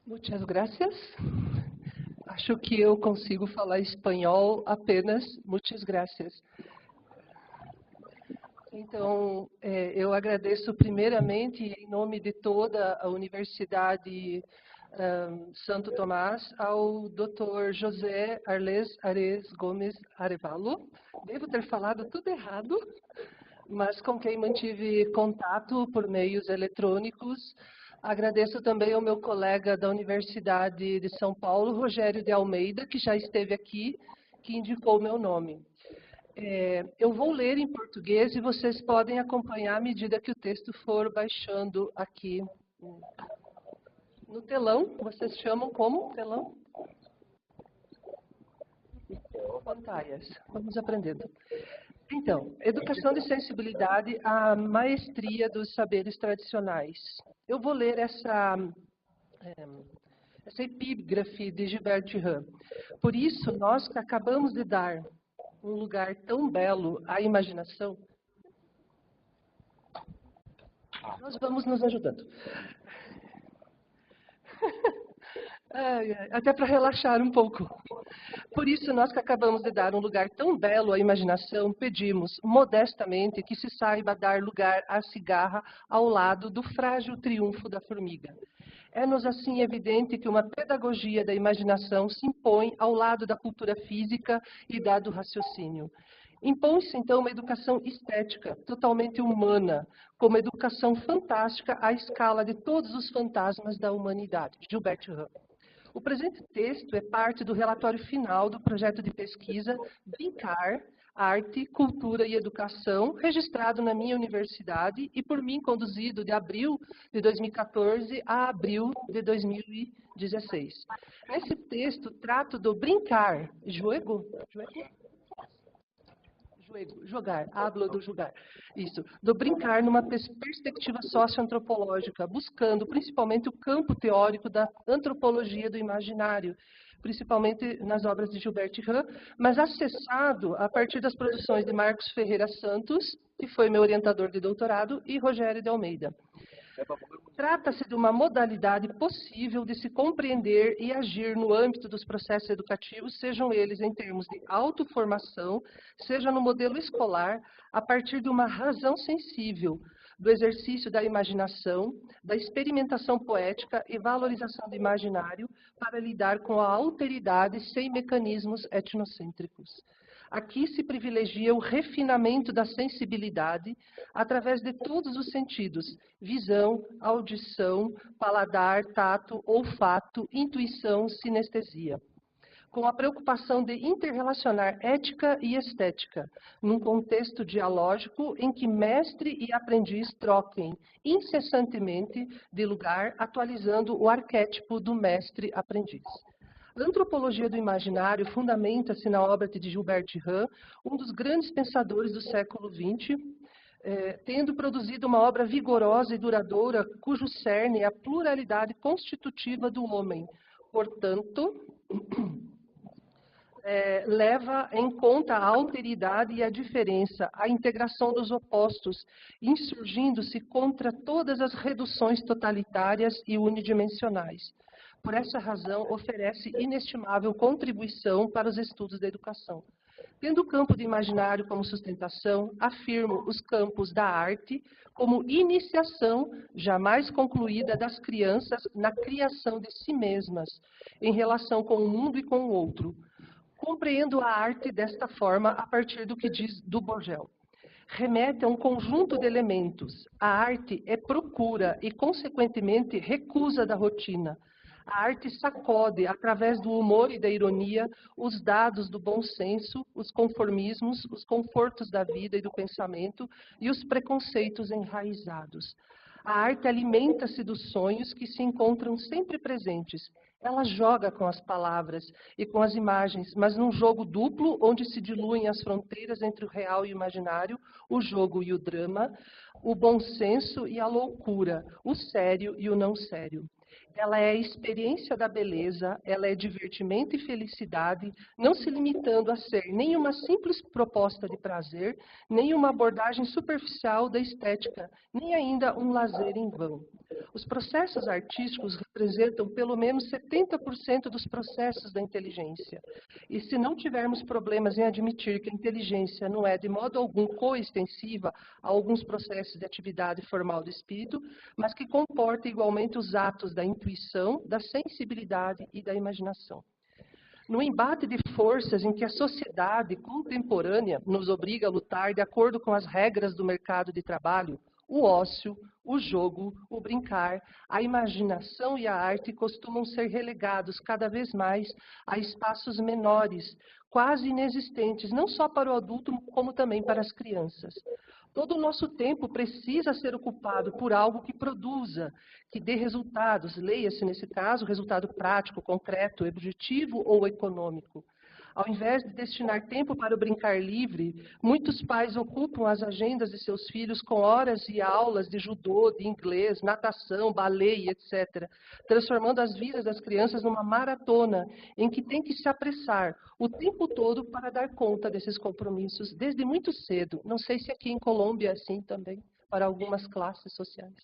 Muchas gracias. Acho que eu consigo falar espanhol apenas. Muchas gracias. Então, eu agradeço primeiramente, em nome de toda a Universidade Santo Tomás, ao Dr. José Arles Ares Gomes Arevalo. Devo ter falado tudo errado, mas com quem mantive contato por meios eletrônicos. Agradeço também ao meu colega da Universidade de São Paulo, Rogério de Almeida, que já esteve aqui, que indicou meu nome. Eu vou ler em português e vocês podem acompanhar à medida que o texto for baixando aqui no telão. Vocês chamam como telão? Pantalhas. Vamos aprendendo. Então, educação de sensibilidade, a maestria dos saberes tradicionais. Eu vou ler essa epígrafe de Gilbert Rym. Por isso, nós que acabamos de dar um lugar tão belo à imaginação, nós vamos nos ajudando. Até para relaxar um pouco. Por isso, nós que acabamos de dar um lugar tão belo à imaginação, pedimos modestamente que se saiba dar lugar à cigarra ao lado do frágil triunfo da formiga. É-nos assim evidente que uma pedagogia da imaginação se impõe ao lado da cultura física e da do raciocínio. Impõe-se, então, uma educação estética, totalmente humana, como educação fantástica à escala de todos os fantasmas da humanidade. Gilbert Rym. O presente texto é parte do relatório final do projeto de pesquisa Brincar, Arte, Cultura e Educação, registrado na minha universidade e por mim conduzido de abril de 2014 a abril de 2016. Nesse texto, trato do brincar, jogar, hablo do jogar, isso, do brincar numa perspectiva socioantropológica, buscando principalmente o campo teórico da antropologia do imaginário, principalmente nas obras de Gilbert Rym, mas acessado a partir das produções de Marcos Ferreira Santos, que foi meu orientador de doutorado, e Rogério de Almeida. Trata-se de uma modalidade possível de se compreender e agir no âmbito dos processos educativos, sejam eles em termos de autoformação, seja no modelo escolar, a partir de uma razão sensível, do exercício da imaginação, da experimentação poética e valorização do imaginário para lidar com a alteridade sem mecanismos etnocêntricos. Aqui se privilegia o refinamento da sensibilidade através de todos os sentidos: visão, audição, paladar, tato, olfato, intuição, sinestesia. Com a preocupação de interrelacionar ética e estética, num contexto dialógico em que mestre e aprendiz troquem incessantemente de lugar, atualizando o arquétipo do mestre-aprendiz. A antropologia do imaginário fundamenta-se na obra de Gilbert Rym, um dos grandes pensadores do século XX, tendo produzido uma obra vigorosa e duradoura, cujo cerne é a pluralidade constitutiva do homem. Portanto, leva em conta a alteridade e a diferença, a integração dos opostos, insurgindo-se contra todas as reduções totalitárias e unidimensionais. Por essa razão, oferece inestimável contribuição para os estudos da educação. Tendo o campo do imaginário como sustentação, afirmo os campos da arte como iniciação jamais concluída das crianças na criação de si mesmas, em relação com o mundo e com o outro. Compreendo a arte desta forma a partir do que diz Du Bourgel. Remete a um conjunto de elementos. A arte é procura e, consequentemente, recusa da rotina. A arte sacode, através do humor e da ironia, os dados do bom senso, os conformismos, os confortos da vida e do pensamento e os preconceitos enraizados. A arte alimenta-se dos sonhos que se encontram sempre presentes. Ela joga com as palavras e com as imagens, mas num jogo duplo, onde se diluem as fronteiras entre o real e o imaginário, o jogo e o drama, o bom senso e a loucura, o sério e o não sério. ela é a experiência da beleza, ela é divertimento e felicidade, não se limitando a ser nem uma simples proposta de prazer, nem uma abordagem superficial da estética, nem ainda um lazer em vão. Os processos artísticos representam pelo menos 70% dos processos da inteligência. E se não tivermos problemas em admitir que a inteligência não é de modo algum coextensiva a alguns processos de atividade formal do espírito, mas que comporta igualmente os atos da intuição, da sensibilidade e da imaginação. No embate de forças em que a sociedade contemporânea nos obriga a lutar de acordo com as regras do mercado de trabalho, o ócio, o jogo, o brincar, a imaginação e a arte costumam ser relegados cada vez mais a espaços menores, quase inexistentes, não só para o adulto, como também para as crianças. Todo o nosso tempo precisa ser ocupado por algo que produza, que dê resultados, leia-se nesse caso, resultado prático, concreto, objetivo ou econômico. Ao invés de destinar tempo para o brincar livre, muitos pais ocupam as agendas de seus filhos com horas e aulas de judô, de inglês, natação, balé, etc., transformando as vidas das crianças numa maratona em que tem que se apressar o tempo todo para dar conta desses compromissos, desde muito cedo. Não sei se aqui em Colômbia é assim também, para algumas classes sociais.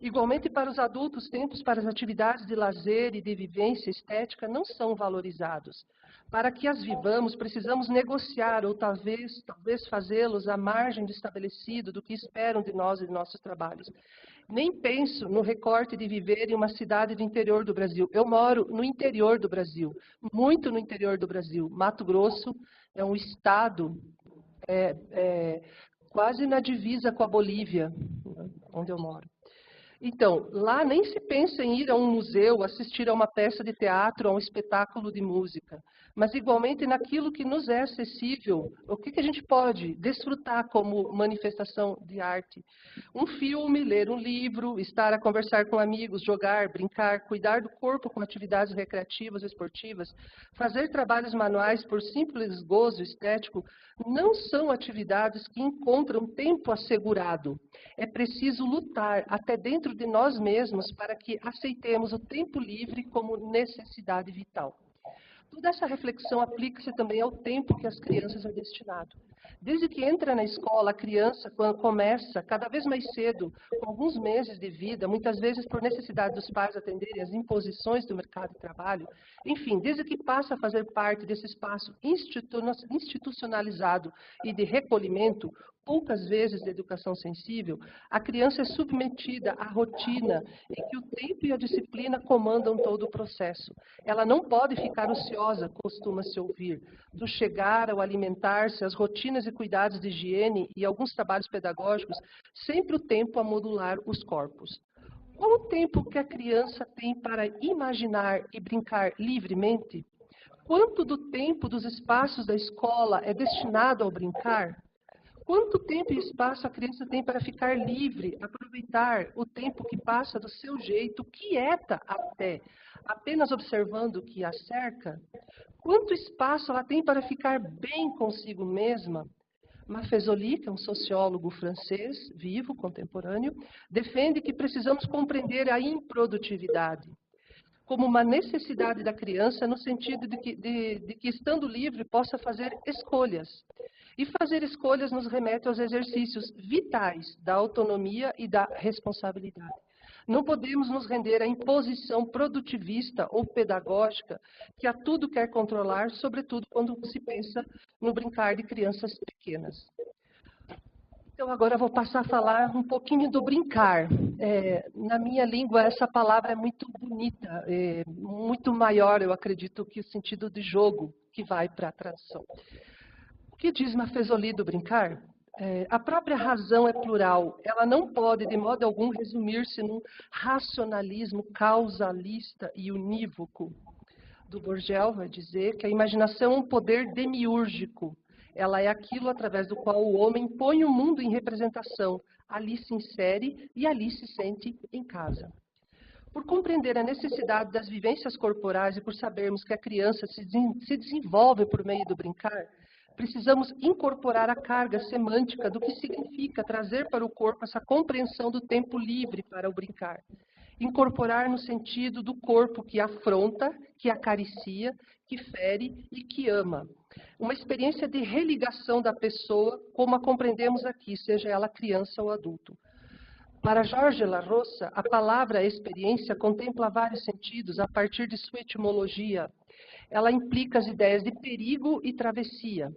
Igualmente, para os adultos, tempos para as atividades de lazer e de vivência estética não são valorizados. Para que as vivamos, precisamos negociar ou talvez fazê-los à margem do estabelecido, do que esperam de nós e de nossos trabalhos. Nem penso no recorte de viver em uma cidade do interior do Brasil. Eu moro no interior do Brasil, muito no interior do Brasil. Mato Grosso é um estado quase na divisa com a Bolívia, onde eu moro. Então, lá nem se pensa em ir a um museu, assistir a uma peça de teatro, a um espetáculo de música, mas igualmente naquilo que nos é acessível, o que a gente pode desfrutar como manifestação de arte. Um filme, ler um livro, estar a conversar com amigos, jogar, brincar, cuidar do corpo com atividades recreativas, esportivas, fazer trabalhos manuais por simples gozo estético, não são atividades que encontram tempo assegurado. É preciso lutar até dentro de nós mesmos para que aceitemos o tempo livre como necessidade vital. Toda essa reflexão aplica-se também ao tempo que as crianças é destinado. Desde que entra na escola, a criança, quando começa, cada vez mais cedo, com alguns meses de vida, muitas vezes por necessidade dos pais atenderem às imposições do mercado de trabalho, enfim, desde que passa a fazer parte desse espaço institucionalizado e de recolhimento, poucas vezes de educação sensível, a criança é submetida à rotina em que o tempo e a disciplina comandam todo o processo. Ela não pode ficar ociosa, costuma-se ouvir. Do chegar ao alimentar-se, as rotinas e cuidados de higiene e alguns trabalhos pedagógicos, sempre o tempo a modular os corpos. Qual o tempo que a criança tem para imaginar e brincar livremente? Quanto do tempo dos espaços da escola é destinado ao brincar? Quanto tempo e espaço a criança tem para ficar livre, aproveitar o tempo que passa do seu jeito, quieta até, apenas observando o que a cerca? Quanto espaço ela tem para ficar bem consigo mesma? Maffezoli, que é um sociólogo francês, vivo, contemporâneo, defende que precisamos compreender a improdutividade como uma necessidade da criança no sentido de que estando livre, possa fazer escolhas. E fazer escolhas nos remete aos exercícios vitais da autonomia e da responsabilidade. Não podemos nos render à imposição produtivista ou pedagógica que a tudo quer controlar, sobretudo quando se pensa no brincar de crianças pequenas. Então, agora eu vou passar a falar um pouquinho do brincar. Na minha língua, essa palavra é muito bonita, muito maior, eu acredito, que o sentido de jogo que vai para a tradução. O que diz Maffezoli do brincar? A própria razão é plural, ela não pode, de modo algum, resumir-se num racionalismo causalista e unívoco. Do Bourdieu vai dizer que a imaginação é um poder demiúrgico. Ela é aquilo através do qual o homem põe o mundo em representação, ali se insere e ali se sente em casa. Por compreender a necessidade das vivências corporais e por sabermos que a criança se desenvolve por meio do brincar, precisamos incorporar a carga semântica do que significa trazer para o corpo essa compreensão do tempo livre para o brincar. Incorporar no sentido do corpo que afronta, que acaricia, que fere e que ama. Uma experiência de religação da pessoa, como a compreendemos aqui, seja ela criança ou adulto. Para Jorge La Rosa, a palavra experiência contempla vários sentidos a partir de sua etimologia. Ela implica as ideias de perigo e travessia.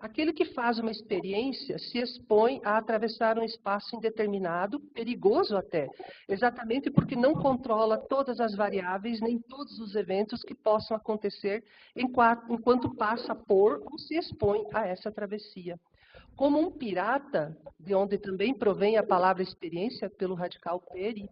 Aquele que faz uma experiência se expõe a atravessar um espaço indeterminado, perigoso até, exatamente porque não controla todas as variáveis nem todos os eventos que possam acontecer enquanto passa por ou se expõe a essa travessia. Como um pirata, de onde também provém a palavra experiência, pelo radical peri,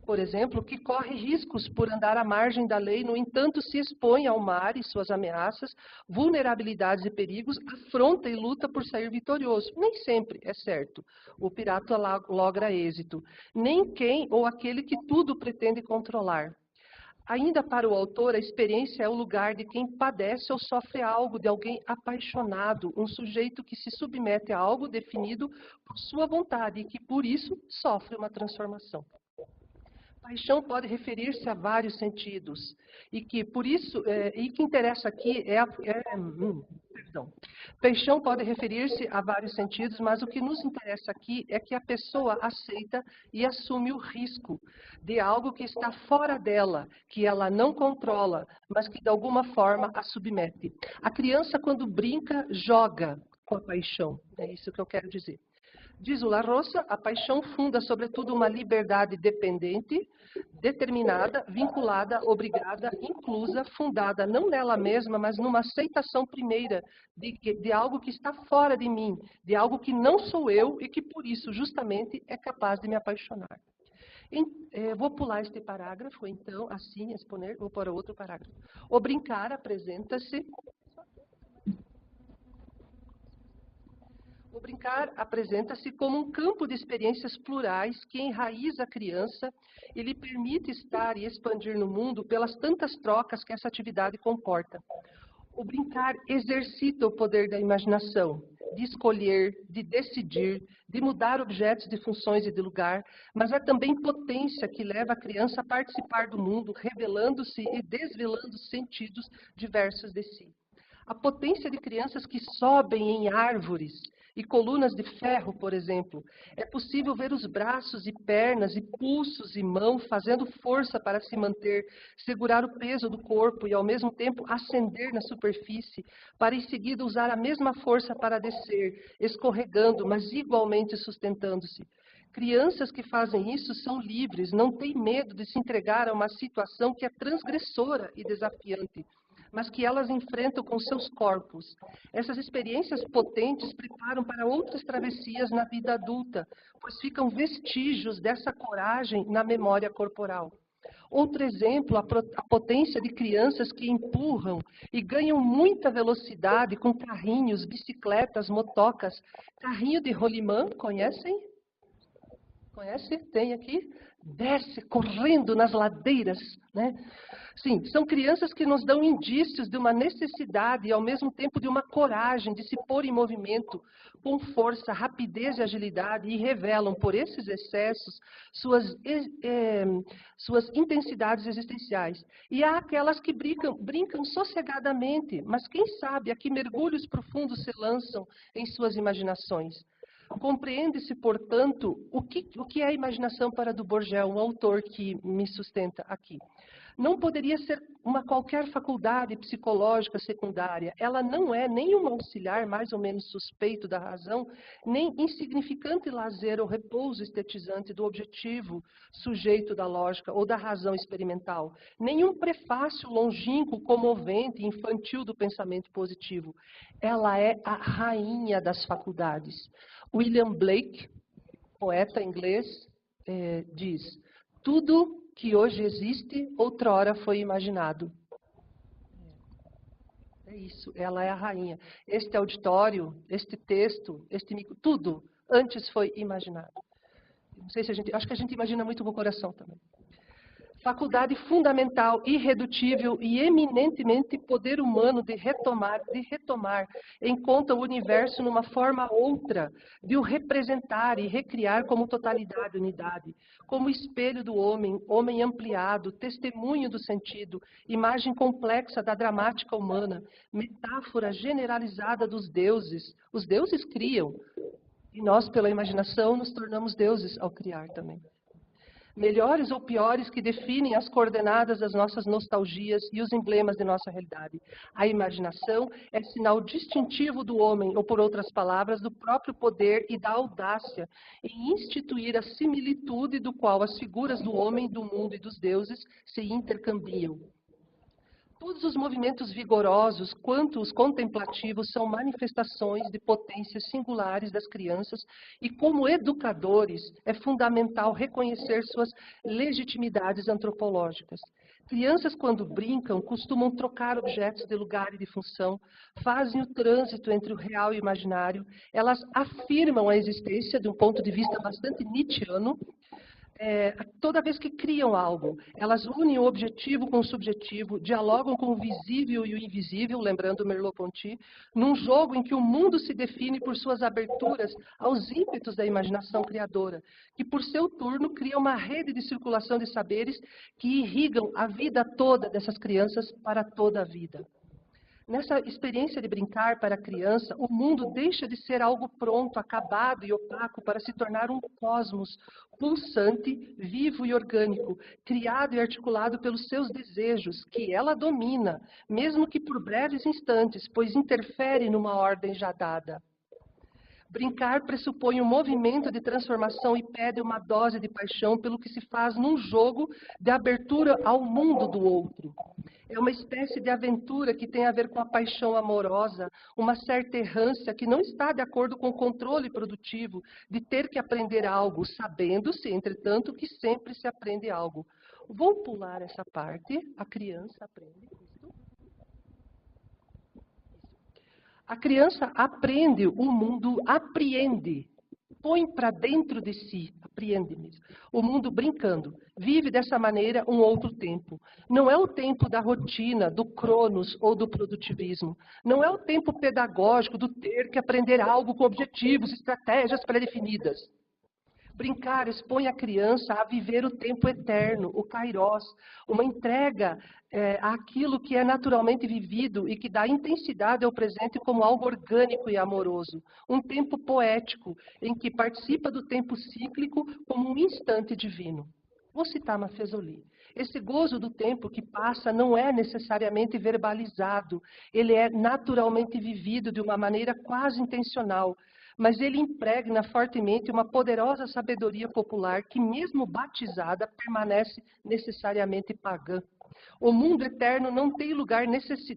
por exemplo, que corre riscos por andar à margem da lei, no entanto, se expõe ao mar e suas ameaças, vulnerabilidades e perigos, afronta e luta por sair vitorioso. Nem sempre, é certo, o pirata logra êxito, nem quem ou aquele que tudo pretende controlar. Ainda para o autor, a experiência é o lugar de quem padece ou sofre algo, de alguém apaixonado, um sujeito que se submete a algo definido por sua vontade e que, por isso, sofre uma transformação. Paixão pode referir-se a vários sentidos e que por isso que interessa aqui Paixão pode referir-se a vários sentidos, mas o que nos interessa aqui é que a pessoa aceita e assume o risco de algo que está fora dela, que ela não controla, mas que de alguma forma a submete. A criança, quando brinca, joga com a paixão. É isso que eu quero dizer. Diz o La Rosa, a paixão funda, sobretudo, uma liberdade dependente, determinada, vinculada, obrigada, inclusa, fundada não nela mesma, mas numa aceitação primeira de algo que está fora de mim, de algo que não sou eu e que, por isso, justamente, é capaz de me apaixonar. Vou pular este parágrafo, então, assim, exponer, vou para outro parágrafo. O brincar apresenta-se... O brincar apresenta-se como um campo de experiências plurais que enraiza a criança e lhe permite estar e expandir no mundo pelas tantas trocas que essa atividade comporta. O brincar exercita o poder da imaginação, de escolher, de decidir, de mudar objetos de funções e de lugar, mas é também potência que leva a criança a participar do mundo, revelando-se e desvelando sentidos diversos de si. A potência de crianças que sobem em árvores e colunas de ferro, por exemplo. É possível ver os braços e pernas e pulsos e mãos fazendo força para se manter, segurar o peso do corpo e, ao mesmo tempo, ascender na superfície, para em seguida usar a mesma força para descer, escorregando, mas igualmente sustentando-se. Crianças que fazem isso são livres, não têm medo de se entregar a uma situação que é transgressora e desafiante, mas que elas enfrentam com seus corpos. Essas experiências potentes preparam para outras travessias na vida adulta, pois ficam vestígios dessa coragem na memória corporal. Outro exemplo, a potência de crianças que empurram e ganham muita velocidade com carrinhos, bicicletas, motocas. Carrinho de rolimã, conhecem? Conhece? Tem aqui? Desce correndo nas ladeiras, né? Sim, são crianças que nos dão indícios de uma necessidade e, ao mesmo tempo, de uma coragem de se pôr em movimento com força, rapidez e agilidade e revelam, por esses excessos, suas intensidades existenciais. E há aquelas que brincam sossegadamente, mas quem sabe a que mergulhos profundos se lançam em suas imaginações. Compreende-se, portanto, o que é a imaginação para Du Bourget, um autor que me sustenta aqui. Não poderia ser uma qualquer faculdade psicológica secundária. Ela não é nem um auxiliar mais ou menos suspeito da razão, nem insignificante lazer ou repouso estetizante do objetivo sujeito da lógica ou da razão experimental. Nenhum prefácio longínquo, comovente, infantil do pensamento positivo. Ela é a rainha das faculdades. William Blake, poeta inglês, diz: tudo que hoje existe, outrora foi imaginado. É isso, ela é a rainha. Este auditório, este texto, tudo antes foi imaginado. Não sei se acho que a gente imagina muito com o coração também. faculdade fundamental, irredutível e eminentemente poder humano de retomar em conta o universo numa forma outra, de o representar e recriar como totalidade, unidade, como espelho do homem, homem ampliado, testemunho do sentido, imagem complexa da dramática humana, metáfora generalizada dos deuses. Os deuses criam, e nós, pela imaginação, nos tornamos deuses ao criar também. Melhores ou piores que definem as coordenadas das nossas nostalgias e os emblemas de nossa realidade. A imaginação é sinal distintivo do homem, ou por outras palavras, do próprio poder e da audácia em instituir a similitude do qual as figuras do homem, do mundo e dos deuses se intercambiam. Todos os movimentos vigorosos, quanto os contemplativos, são manifestações de potências singulares das crianças e, como educadores, é fundamental reconhecer suas legitimidades antropológicas. Crianças, quando brincam, costumam trocar objetos de lugar e de função, fazem o trânsito entre o real e o imaginário, elas afirmam a existência, de um ponto de vista bastante nietzschiano, toda vez que criam algo, elas unem o objetivo com o subjetivo, dialogam com o visível e o invisível, lembrando Merleau-Ponty, num jogo em que o mundo se define por suas aberturas aos ímpetos da imaginação criadora, que por seu turno cria uma rede de circulação de saberes que irrigam a vida toda dessas crianças para toda a vida. Nessa experiência de brincar para a criança, o mundo deixa de ser algo pronto, acabado e opaco para se tornar um cosmos pulsante, vivo e orgânico, criado e articulado pelos seus desejos, que ela domina, mesmo que por breves instantes, pois interfere numa ordem já dada. Brincar pressupõe um movimento de transformação e pede uma dose de paixão pelo que se faz num jogo de abertura ao mundo do outro. É uma espécie de aventura que tem a ver com a paixão amorosa, uma certa errância que não está de acordo com o controle produtivo de ter que aprender algo, sabendo-se, entretanto, que sempre se aprende algo. Vou pular essa parte, a criança aprende isso. A criança aprende, o mundo apreende, põe para dentro de si, apreende mesmo, o mundo brincando. Vive dessa maneira um outro tempo. Não é o tempo da rotina, do cronos ou do produtivismo. Não é o tempo pedagógico do ter que aprender algo com objetivos, estratégias pré-definidas. Brincar expõe a criança a viver o tempo eterno, o kairos, uma entrega àquilo que é naturalmente vivido e que dá intensidade ao presente como algo orgânico e amoroso. Um tempo poético, em que participa do tempo cíclico como um instante divino. Vou citar Mafezoli. Esse gozo do tempo que passa não é necessariamente verbalizado, ele é naturalmente vivido de uma maneira quase intencional, mas ele impregna fortemente uma poderosa sabedoria popular que, mesmo batizada, permanece necessariamente pagã. O mundo eterno não tem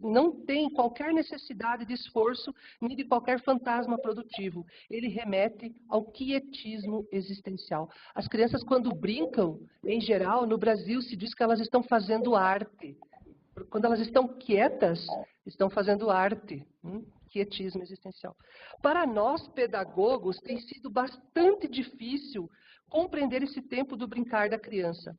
não tem qualquer necessidade de esforço nem de qualquer fantasma produtivo. Ele remete ao quietismo existencial. As crianças, quando brincam, em geral, no Brasil, se diz que elas estão fazendo arte. Quando elas estão quietas, estão fazendo arte. Quietismo existencial. Para nós, pedagogos, tem sido bastante difícil compreender esse tempo do brincar da criança.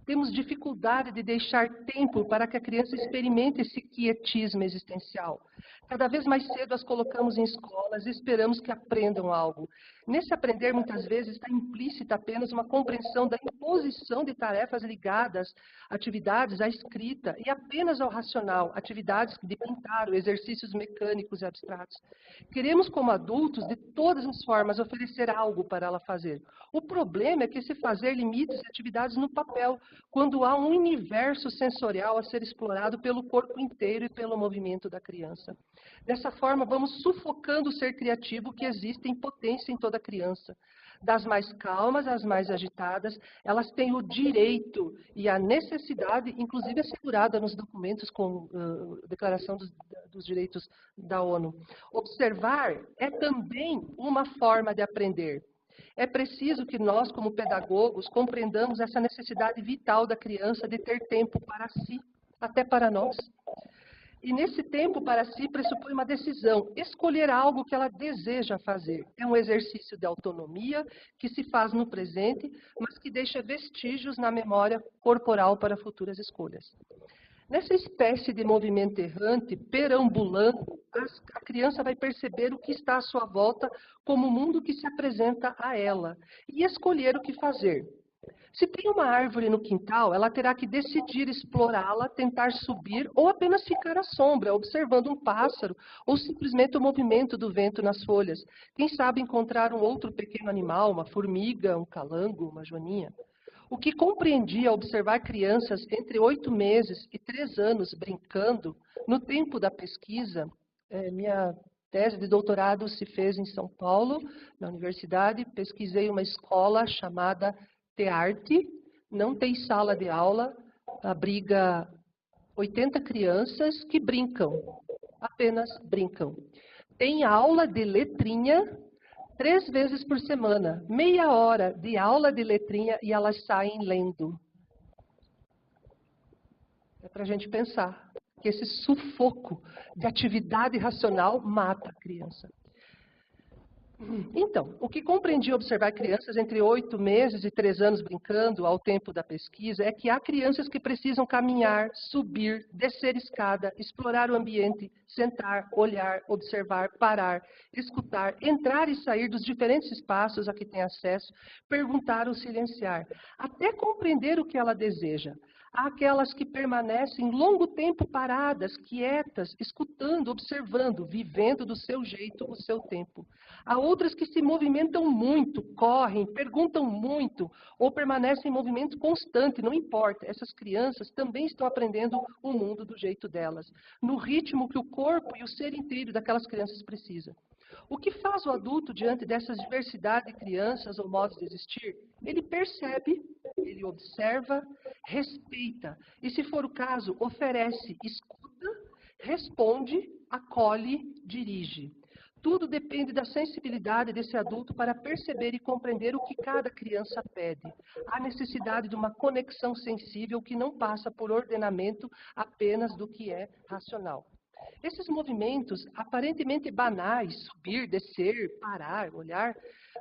Temos dificuldade de deixar tempo para que a criança experimente esse quietismo existencial. Cada vez mais cedo as colocamos em escolas e esperamos que aprendam algo. Nesse aprender, muitas vezes, está implícita apenas uma compreensão da imposição de tarefas ligadas, atividades à escrita e apenas ao racional, atividades de pintar, exercícios mecânicos e abstratos. Queremos, como adultos, de todas as formas, oferecer algo para ela fazer. O problema é que esse fazer limita as atividades no papel, quando há um universo sensorial a ser explorado pelo corpo inteiro e pelo movimento da criança. Dessa forma, vamos sufocando o ser criativo que existe em potência em toda criança. Das mais calmas às mais agitadas, elas têm o direito e a necessidade, inclusive assegurada nos documentos com Declaração dos Direitos da ONU. Observar é também uma forma de aprender. É preciso que nós, como pedagogos, compreendamos essa necessidade vital da criança de ter tempo para si, até para nós. E nesse tempo para si pressupõe uma decisão, escolher algo que ela deseja fazer. É um exercício de autonomia que se faz no presente, mas que deixa vestígios na memória corporal para futuras escolhas. Nessa espécie de movimento errante, perambulando, a criança vai perceber o que está à sua volta como o mundo que se apresenta a ela e escolher o que fazer. Se tem uma árvore no quintal, ela terá que decidir explorá-la, tentar subir ou apenas ficar à sombra, observando um pássaro ou simplesmente o movimento do vento nas folhas. Quem sabe encontrar um outro pequeno animal, uma formiga, um calango, uma joaninha. O que compreendi ao observar crianças entre 8 meses e 3 anos brincando, no tempo da pesquisa, minha tese de doutorado se fez em São Paulo, na universidade, pesquisei uma escola chamada TEARTE, não tem sala de aula, abriga 80 crianças que brincam, apenas brincam. Tem aula de letrinha 3 vezes por semana, meia hora de aula de letrinha e elas saem lendo. É para a gente pensar que esse sufoco de atividade racional mata a criança. Então, o que compreendi observar crianças entre 8 meses e 3 anos brincando ao tempo da pesquisa é que há crianças que precisam caminhar, subir, descer escada, explorar o ambiente, sentar, olhar, observar, parar, escutar, entrar e sair dos diferentes espaços a que tem acesso, perguntar ou silenciar, até compreender o que ela deseja. Há aquelas que permanecem longo tempo paradas, quietas, escutando, observando, vivendo do seu jeito o seu tempo. Há outras que se movimentam muito, correm, perguntam muito, ou permanecem em movimento constante, não importa. Essas crianças também estão aprendendo o mundo do jeito delas, no ritmo que o corpo e o ser inteiro daquelas crianças precisam. O que faz o adulto diante dessas diversidade de crianças ou modos de existir? Ele percebe, ele observa, respeita e, se for o caso, oferece, escuta, responde, acolhe, dirige. Tudo depende da sensibilidade desse adulto para perceber e compreender o que cada criança pede. Há necessidade de uma conexão sensível que não passa por ordenamento apenas do que é racional. Esses movimentos, aparentemente banais, subir, descer, parar, olhar,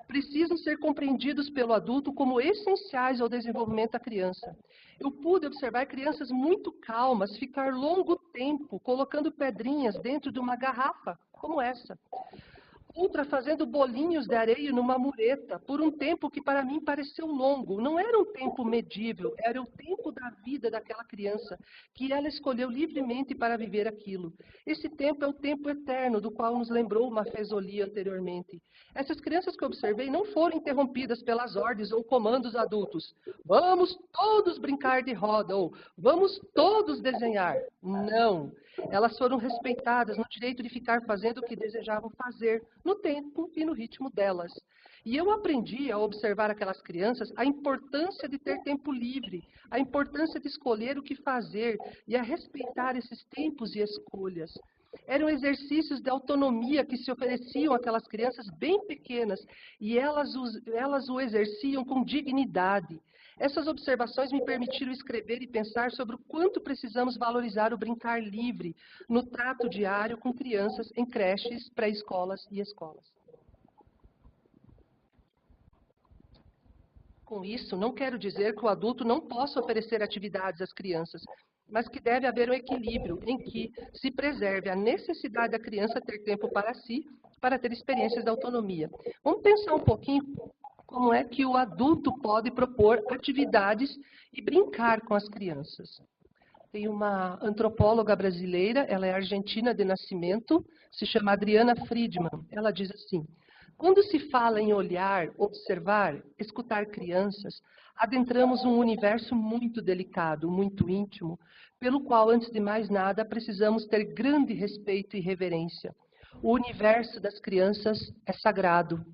precisam ser compreendidos pelo adulto como essenciais ao desenvolvimento da criança. Eu pude observar crianças muito calmas ficar longo tempo colocando pedrinhas dentro de uma garrafa, como essa. Outra fazendo bolinhos de areia numa mureta, por um tempo que para mim pareceu longo. Não era um tempo medível, era o tempo da vida daquela criança, que ela escolheu livremente para viver aquilo. Esse tempo é o tempo eterno, do qual nos lembrou uma Fesolia anteriormente. Essas crianças que observei não foram interrompidas pelas ordens ou comandos adultos. Vamos todos brincar de roda, ou vamos todos desenhar. Não. Elas foram respeitadas no direito de ficar fazendo o que desejavam fazer, no tempo e no ritmo delas. E eu aprendi a observar aquelas crianças a importância de ter tempo livre, a importância de escolher o que fazer e a respeitar esses tempos e escolhas. Eram exercícios de autonomia que se ofereciam àquelas crianças bem pequenas e elas o exerciam com dignidade. Essas observações me permitiram escrever e pensar sobre o quanto precisamos valorizar o brincar livre no trato diário com crianças em creches, pré-escolas e escolas. Com isso, não quero dizer que o adulto não possa oferecer atividades às crianças, mas que deve haver um equilíbrio em que se preserve a necessidade da criança ter tempo para si, para ter experiências de autonomia. Vamos pensar um pouquinho como é que o adulto pode propor atividades e brincar com as crianças. Tem uma antropóloga brasileira, ela é argentina de nascimento, se chama Adriana Friedman. Ela diz assim: quando se fala em olhar, observar, escutar crianças, adentramos um universo muito delicado, muito íntimo, pelo qual, antes de mais nada, precisamos ter grande respeito e reverência. O universo das crianças é sagrado.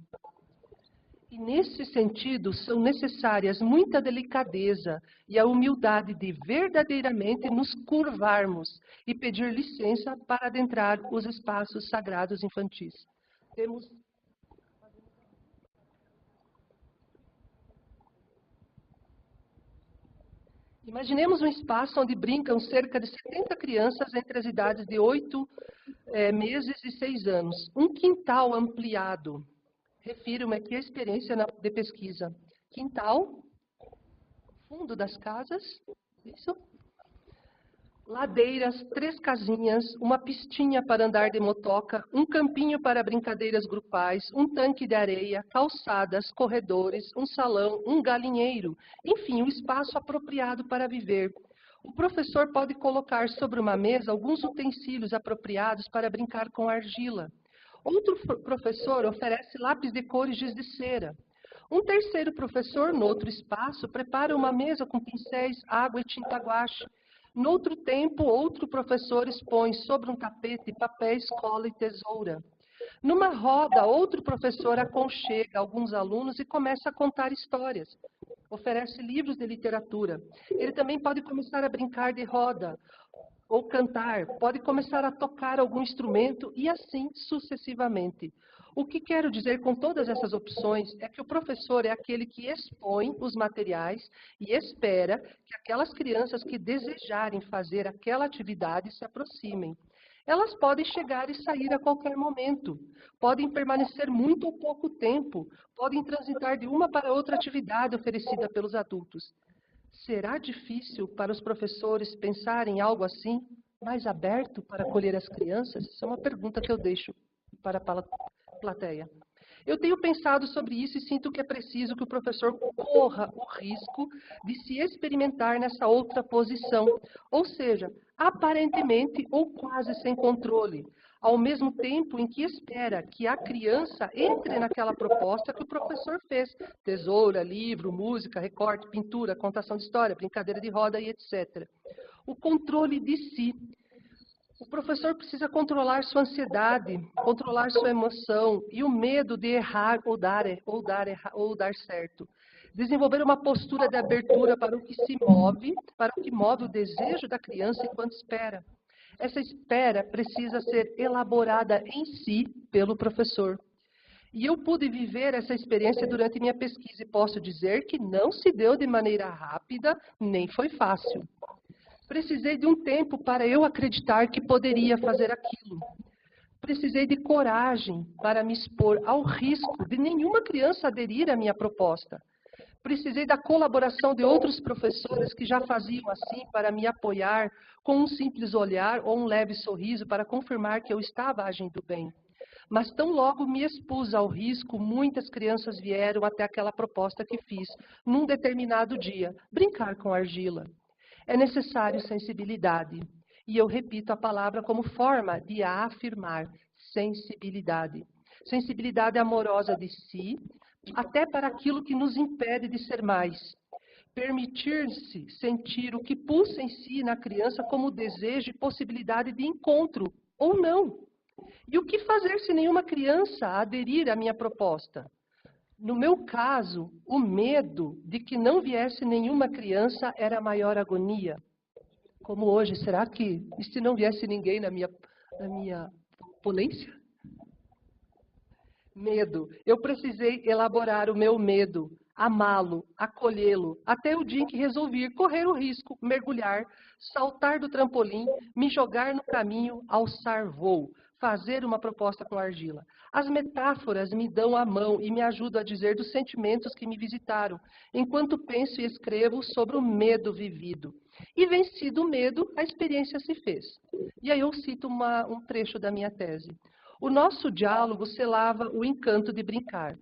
E, nesse sentido, são necessárias muita delicadeza e a humildade de verdadeiramente nos curvarmos e pedir licença para adentrar os espaços sagrados infantis. Temos... Imaginemos um espaço onde brincam cerca de 70 crianças entre as idades de 8 meses e 6 anos. Um quintal ampliado. Refiro-me aqui à experiência de pesquisa. Quintal, fundo das casas, isso. Ladeiras, 3 casinhas, uma pistinha para andar de motoca, um campinho para brincadeiras grupais, um tanque de areia, calçadas, corredores, um salão, um galinheiro, enfim, um espaço apropriado para viver. O professor pode colocar sobre uma mesa alguns utensílios apropriados para brincar com argila. Outro professor oferece lápis de cor e giz de cera. Um terceiro professor, no outro espaço, prepara uma mesa com pincéis, água e tinta guache. No outro tempo, outro professor expõe sobre um tapete papéis, cola e tesoura. Numa roda, outro professor aconchega alguns alunos e começa a contar histórias. Oferece livros de literatura. Ele também pode começar a brincar de roda ou cantar, pode começar a tocar algum instrumento e assim sucessivamente. O que quero dizer com todas essas opções é que o professor é aquele que expõe os materiais e espera que aquelas crianças que desejarem fazer aquela atividade se aproximem. Elas podem chegar e sair a qualquer momento, podem permanecer muito ou pouco tempo, podem transitar de uma para outra atividade oferecida pelos adultos. Será difícil para os professores pensarem em algo assim, mais aberto para acolher as crianças? Isso é uma pergunta que eu deixo para a plateia. Eu tenho pensado sobre isso e sinto que é preciso que o professor corra o risco de se experimentar nessa outra posição, ou seja, aparentemente ou quase sem controle, ao mesmo tempo em que espera que a criança entre naquela proposta que o professor fez. Tesoura, livro, música, recorte, pintura, contação de história, brincadeira de roda e etc. O controle de si. O professor precisa controlar sua ansiedade, controlar sua emoção e o medo de errar ou dar certo. Desenvolver uma postura de abertura para o que se move, para o que move o desejo da criança enquanto espera. Essa espera precisa ser elaborada em si pelo professor. E eu pude viver essa experiência durante minha pesquisa e posso dizer que não se deu de maneira rápida, nem foi fácil. Precisei de um tempo para eu acreditar que poderia fazer aquilo. Precisei de coragem para me expor ao risco de nenhuma criança aderir à minha proposta. Precisei da colaboração de outros professores que já faziam assim para me apoiar com um simples olhar ou um leve sorriso para confirmar que eu estava agindo bem. Mas tão logo me expus ao risco, muitas crianças vieram até aquela proposta que fiz, num determinado dia, brincar com argila. É necessário sensibilidade. E eu repito a palavra como forma de afirmar, sensibilidade. Sensibilidade amorosa de si, até para aquilo que nos impede de ser mais. Permitir-se sentir o que pulsa em si na criança como desejo e possibilidade de encontro, ou não. E o que fazer se nenhuma criança aderir à minha proposta? No meu caso, o medo de que não viesse nenhuma criança era a maior agonia. Como hoje, será que, e se não viesse ninguém na minha ponência? Medo. Eu precisei elaborar o meu medo, amá-lo, acolhê-lo, até o dia em que resolvi correr o risco, mergulhar, saltar do trampolim, me jogar no caminho, alçar voo, fazer uma proposta com argila. As metáforas me dão a mão e me ajudam a dizer dos sentimentos que me visitaram, enquanto penso e escrevo sobre o medo vivido. E vencido o medo, a experiência se fez. E aí eu cito um trecho da minha tese. O nosso diálogo selava o encanto de brincar.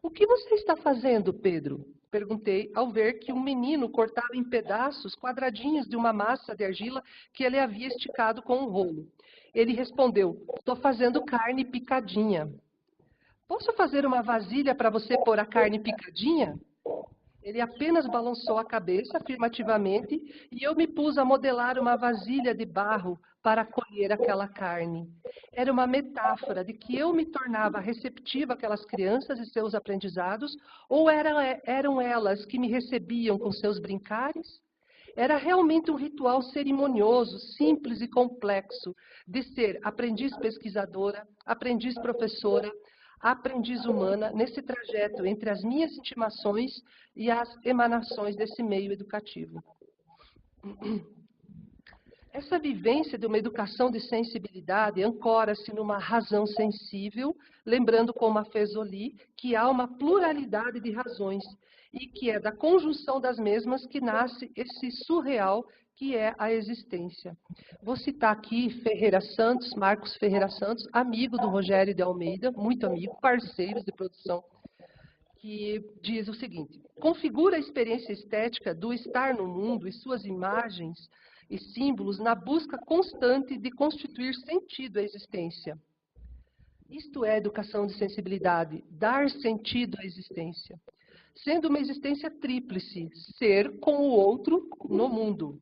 O que você está fazendo, Pedro? Perguntei ao ver que um menino cortava em pedaços quadradinhos de uma massa de argila que ele havia esticado com um rolo. Ele respondeu, estou fazendo carne picadinha. Posso fazer uma vasilha para você pôr a carne picadinha? Ele apenas balançou a cabeça afirmativamente e eu me pus a modelar uma vasilha de barro para colher aquela carne. Era uma metáfora de que eu me tornava receptiva àquelas crianças e seus aprendizados, ou eram elas que me recebiam com seus brincares? Era realmente um ritual cerimonioso, simples e complexo, de ser aprendiz pesquisadora, aprendiz professora, aprendiz humana, nesse trajeto entre as minhas intimações e as emanações desse meio educativo. Essa vivência de uma educação de sensibilidade ancora-se numa razão sensível, lembrando, como a Fezoli, que há uma pluralidade de razões e que é da conjunção das mesmas que nasce esse surreal que é a existência. Vou citar aqui Ferreira Santos, Marcos Ferreira Santos, amigo do Rogério de Almeida, muito amigo, parceiros de produção, que diz o seguinte: configura a experiência estética do estar no mundo e suas imagens e símbolos na busca constante de constituir sentido à existência. Isto é educação de sensibilidade, dar sentido à existência. Sendo uma existência tríplice, ser com o outro no mundo.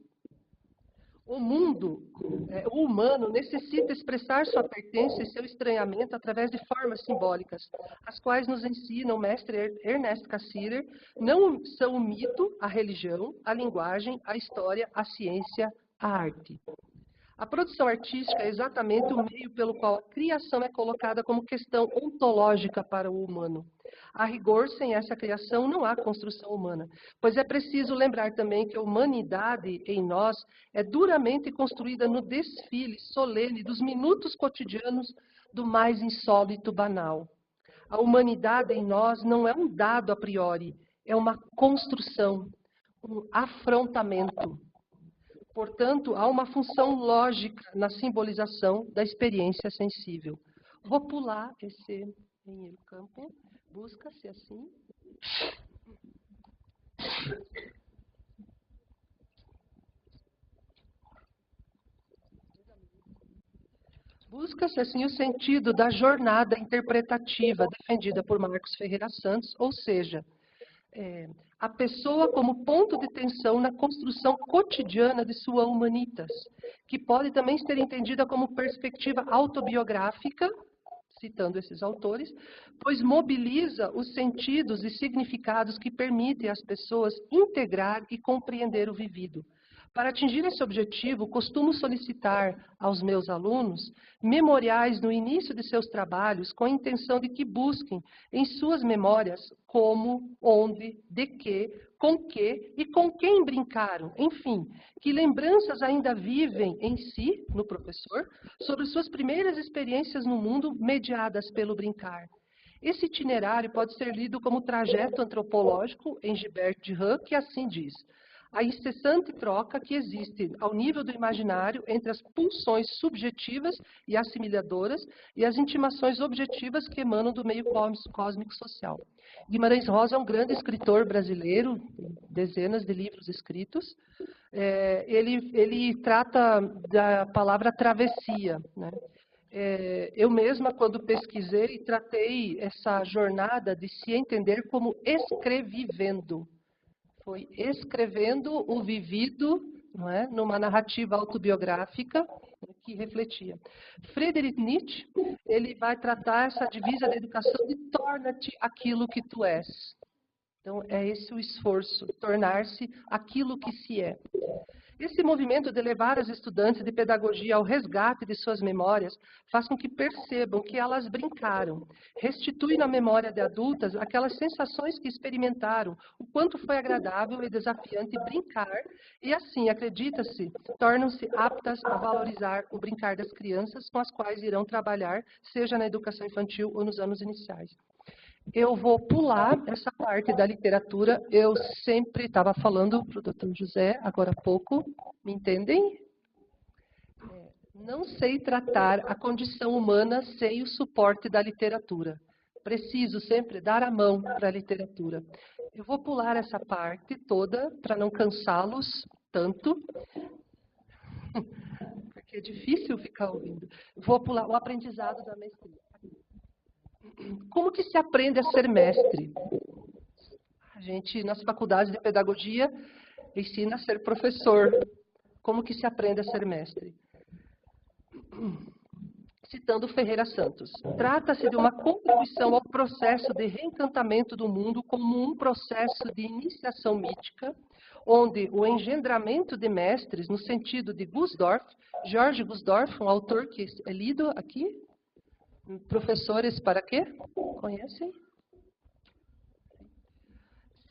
O mundo, o humano, necessita expressar sua pertença e seu estranhamento através de formas simbólicas, as quais nos ensina o mestre Ernest Cassirer, não são o mito, a religião, a linguagem, a história, a ciência, a arte. A produção artística é exatamente o meio pelo qual a criação é colocada como questão ontológica para o humano. A rigor, sem essa criação, não há construção humana, pois é preciso lembrar também que a humanidade em nós é duramente construída no desfile solene dos minutos cotidianos do mais insólito banal. A humanidade em nós não é um dado a priori, é uma construção, um afrontamento. Portanto, há uma função lógica na simbolização da experiência sensível. Vou pular esse em campo. Busca-se assim. Busca-se assim o sentido da jornada interpretativa defendida por Marcos Ferreira Santos, ou seja, a pessoa como ponto de tensão na construção cotidiana de sua humanitas, que pode também ser entendida como perspectiva autobiográfica, citando esses autores, pois mobiliza os sentidos e significados que permitem às pessoas integrar e compreender o vivido. Para atingir esse objetivo, costumo solicitar aos meus alunos memoriais no início de seus trabalhos, com a intenção de que busquem em suas memórias como, onde, de que, com que e com quem brincaram. Enfim, que lembranças ainda vivem em si, no professor, sobre suas primeiras experiências no mundo mediadas pelo brincar. Esse itinerário pode ser lido como trajeto antropológico em Gilbert Durand, que assim diz: a incessante troca que existe ao nível do imaginário entre as pulsões subjetivas e assimiladoras e as intimações objetivas que emanam do meio cósmico social. Guimarães Rosa é um grande escritor brasileiro, dezenas de livros escritos. Ele trata da palavra travessia, né? Eu mesma, quando pesquisei, tratei essa jornada de se entender como escrevivendo. Foi escrevendo o vivido, não é? Numa narrativa autobiográfica que refletia. Friedrich Nietzsche, ele vai tratar essa divisa da educação de torna-te aquilo que tu és. Então, é esse o esforço, tornar-se aquilo que se é. Esse movimento de levar as estudantes de pedagogia ao resgate de suas memórias faz com que percebam que elas brincaram, restitui na memória de adultas aquelas sensações que experimentaram, o quanto foi agradável e desafiante brincar, e assim, acredita-se, tornam-se aptas a valorizar o brincar das crianças com as quais irão trabalhar, seja na educação infantil ou nos anos iniciais. Eu vou pular essa parte da literatura. Eu sempre estava falando para o Dr. José, agora há pouco, me entendem? Não sei tratar a condição humana sem o suporte da literatura. Preciso sempre dar a mão para a literatura. Eu vou pular essa parte toda para não cansá-los tanto, porque é difícil ficar ouvindo. Vou pular o aprendizado da mestria. Como que se aprende a ser mestre? A gente, nas faculdades de pedagogia, ensina a ser professor. Como que se aprende a ser mestre? Citando Ferreira Santos. Trata-se de uma contribuição ao processo de reencantamento do mundo como um processo de iniciação mítica, onde o engendramento de mestres, no sentido de Gusdorff, Jorge Gusdorff, um autor que é lido aqui, Professores para quê? Conhecem?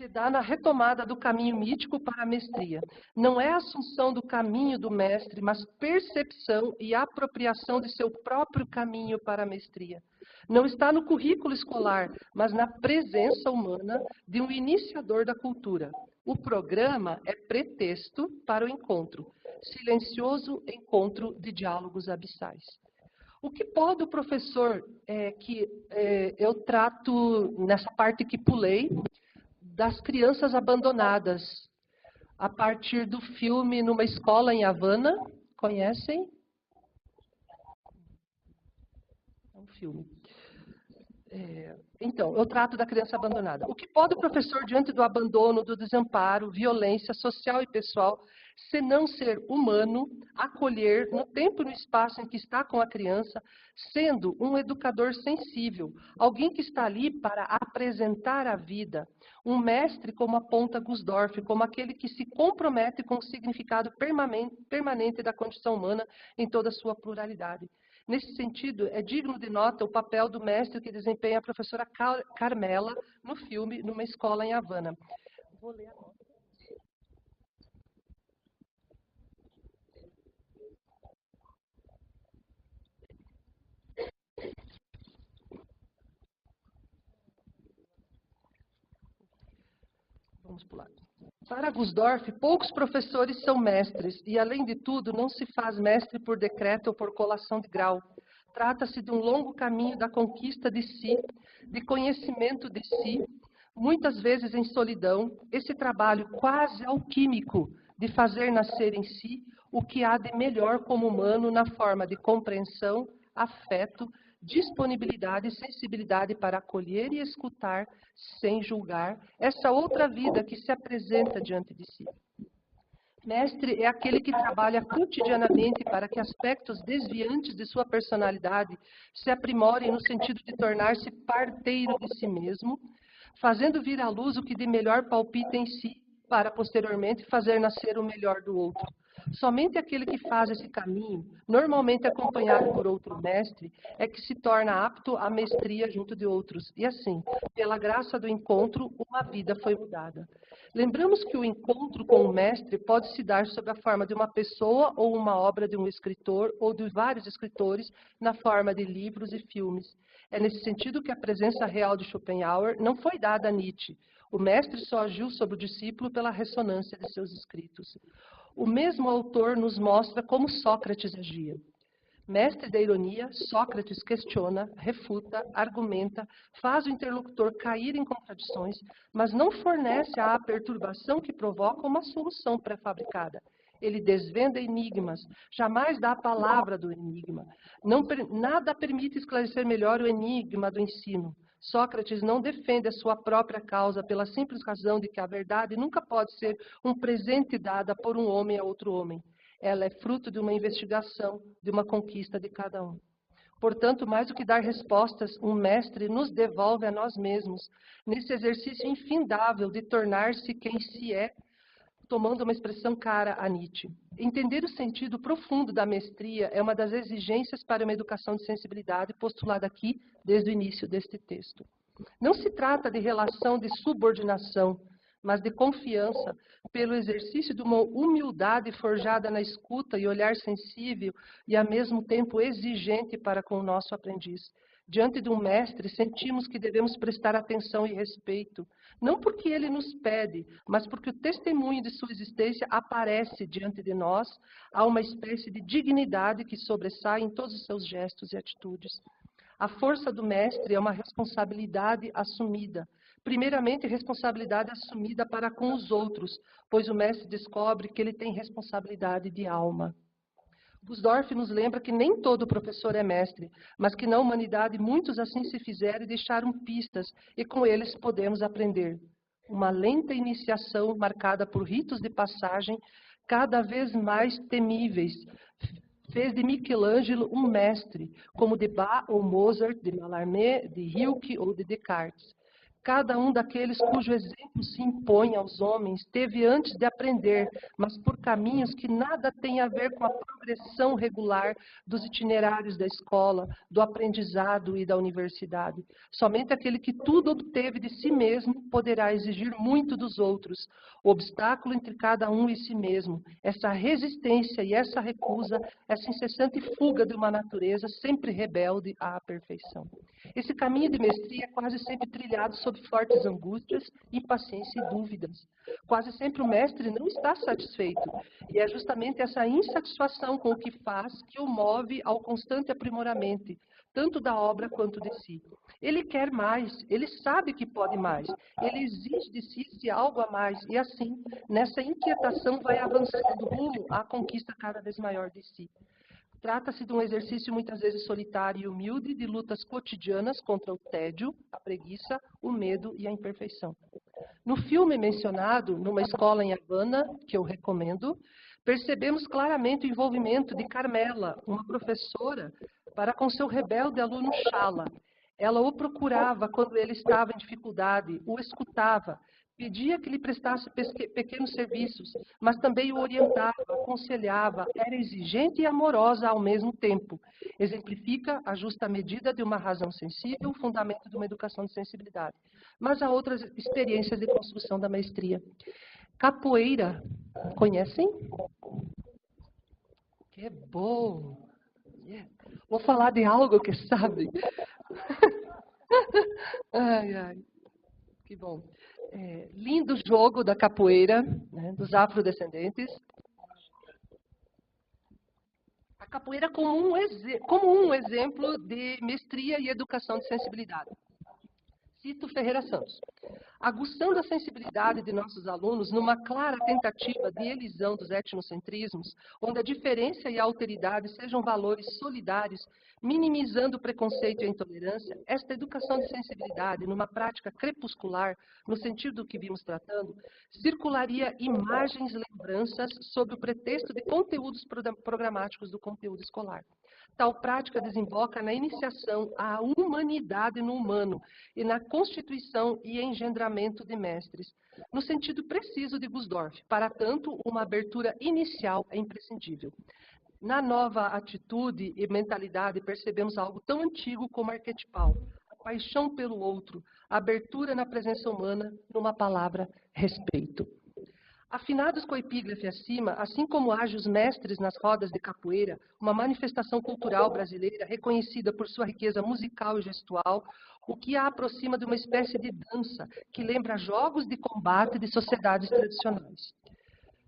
se dá na retomada do caminho mítico para a mestria. Não é a assunção do caminho do mestre, mas percepção e apropriação de seu próprio caminho para a mestria. Não está no currículo escolar, mas na presença humana de um iniciador da cultura. O programa é pretexto para o encontro, silencioso encontro de diálogos abissais. O que pode o professor, eu trato nessa parte que pulei, das crianças abandonadas, a partir do filme Numa Escola em Havana, conhecem? É um filme. Então, eu trato da criança abandonada. O que pode o professor, diante do abandono, do desamparo, violência social e pessoal, senão ser humano, acolher no tempo e no espaço em que está com a criança, sendo um educador sensível, alguém que está ali para apresentar a vida, um mestre como aponta Gusdorff, como aquele que se compromete com o significado permanente da condição humana em toda a sua pluralidade. Nesse sentido, é digno de nota o papel do mestre que desempenha a professora Carmela no filme Numa Escola em Havana. Vou ler a nota. Vamos pular. Para Gusdorff, poucos professores são mestres e, além de tudo, não se faz mestre por decreto ou por colação de grau. Trata-se de um longo caminho da conquista de si, de conhecimento de si, muitas vezes em solidão, esse trabalho quase alquímico de fazer nascer em si o que há de melhor como humano na forma de compreensão, afeto, disponibilidade e sensibilidade para acolher e escutar sem julgar essa outra vida que se apresenta diante de si. Mestre é aquele que trabalha cotidianamente para que aspectos desviantes de sua personalidade se aprimorem no sentido de tornar-se parteiro de si mesmo, fazendo vir à luz o que de melhor palpita em si, para posteriormente fazer nascer o melhor do outro. Somente aquele que faz esse caminho, normalmente acompanhado por outro mestre, é que se torna apto à mestria junto de outros. E assim, pela graça do encontro, uma vida foi mudada. Lembramos que o encontro com o mestre pode se dar sob a forma de uma pessoa ou uma obra de um escritor ou de vários escritores na forma de livros e filmes. É nesse sentido que a presença real de Schopenhauer não foi dada a Nietzsche. O mestre só agiu sobre o discípulo pela ressonância de seus escritos. O mesmo autor nos mostra como Sócrates agia. Mestre da ironia, Sócrates questiona, refuta, argumenta, faz o interlocutor cair em contradições, mas não fornece à perturbação que provoca uma solução pré-fabricada. Ele desvenda enigmas, jamais dá a palavra do enigma. Nada permite esclarecer melhor o enigma do ensino. Sócrates não defende a sua própria causa pela simples razão de que a verdade nunca pode ser um presente dada por um homem a outro homem. Ela é fruto de uma investigação, de uma conquista de cada um. Portanto, mais do que dar respostas, um mestre nos devolve a nós mesmos, nesse exercício infindável de tornar-se quem se é, tomando uma expressão cara a Nietzsche. Entender o sentido profundo da mestria é uma das exigências para uma educação de sensibilidade postulada aqui desde o início deste texto. Não se trata de relação de subordinação, mas de confiança pelo exercício de uma humildade forjada na escuta e olhar sensível e, ao mesmo tempo, exigente para com o nosso aprendiz. Diante de um mestre, sentimos que devemos prestar atenção e respeito, não porque ele nos pede, mas porque o testemunho de sua existência aparece diante de nós, há uma espécie de dignidade que sobressai em todos os seus gestos e atitudes. A força do mestre é uma responsabilidade assumida, primeiramente responsabilidade assumida para com os outros, pois o mestre descobre que ele tem responsabilidade de alma. Gusdorff nos lembra que nem todo professor é mestre, mas que na humanidade muitos assim se fizeram e deixaram pistas, e com eles podemos aprender. Uma lenta iniciação marcada por ritos de passagem cada vez mais temíveis, fez de Michelangelo um mestre, como de Bach ou Mozart, de Mallarmé, de Hilke ou de Descartes. Cada um daqueles cujo exemplo se impõe aos homens teve antes de aprender, mas por caminhos que nada têm a ver com a progressão regular dos itinerários da escola, do aprendizado e da universidade. Somente aquele que tudo obteve de si mesmo poderá exigir muito dos outros. O obstáculo entre cada um e si mesmo, essa resistência e essa recusa, essa incessante fuga de uma natureza sempre rebelde à perfeição. Esse caminho de mestria é quase sempre trilhado sob fortes angústias, impaciência e dúvidas. Quase sempre o mestre não está satisfeito, e é justamente essa insatisfação com o que faz que o move ao constante aprimoramento, tanto da obra quanto de si. Ele quer mais, ele sabe que pode mais, ele exige de si algo a mais, e assim, nessa inquietação, vai avançando rumo à conquista cada vez maior de si. Trata-se de um exercício muitas vezes solitário e humilde, de lutas cotidianas contra o tédio, a preguiça, o medo e a imperfeição. No filme mencionado, Numa Escola em Havana, que eu recomendo, percebemos claramente o envolvimento de Carmela, uma professora, para com seu rebelde aluno Chala. Ela o procurava quando ele estava em dificuldade, o escutava, pedia que lhe prestasse pequenos serviços, mas também o orientava, aconselhava, era exigente e amorosa ao mesmo tempo. Exemplifica a justa medida de uma razão sensível, o fundamento de uma educação de sensibilidade. Mas há outras experiências de construção da maestria. Capoeira, conhecem? Que bom! Yeah. Vou falar de algo que sabem. Ai, ai, que bom. Lindo jogo da capoeira, né, dos afrodescendentes. A capoeira como um exemplo de mestria e educação de sensibilidade. Cito Ferreira Santos. Aguçando a sensibilidade de nossos alunos numa clara tentativa de elisão dos etnocentrismos, onde a diferença e a alteridade sejam valores solidários, minimizando o preconceito e a intolerância, esta educação de sensibilidade, numa prática crepuscular, no sentido do que vimos tratando, circularia imagens, lembranças, sob o pretexto de conteúdos programáticos do conteúdo escolar. Tal prática desemboca na iniciação à humanidade no humano e na constituição e engendramento de mestres, no sentido preciso de Gusdorff. Para tanto, uma abertura inicial é imprescindível. Na nova atitude e mentalidade, percebemos algo tão antigo como arquetipal, a paixão pelo outro, a abertura na presença humana, numa palavra, respeito. Afinados com a epígrafe acima, assim como agem os mestres nas rodas de capoeira, uma manifestação cultural brasileira reconhecida por sua riqueza musical e gestual, o que a aproxima de uma espécie de dança que lembra jogos de combate de sociedades tradicionais.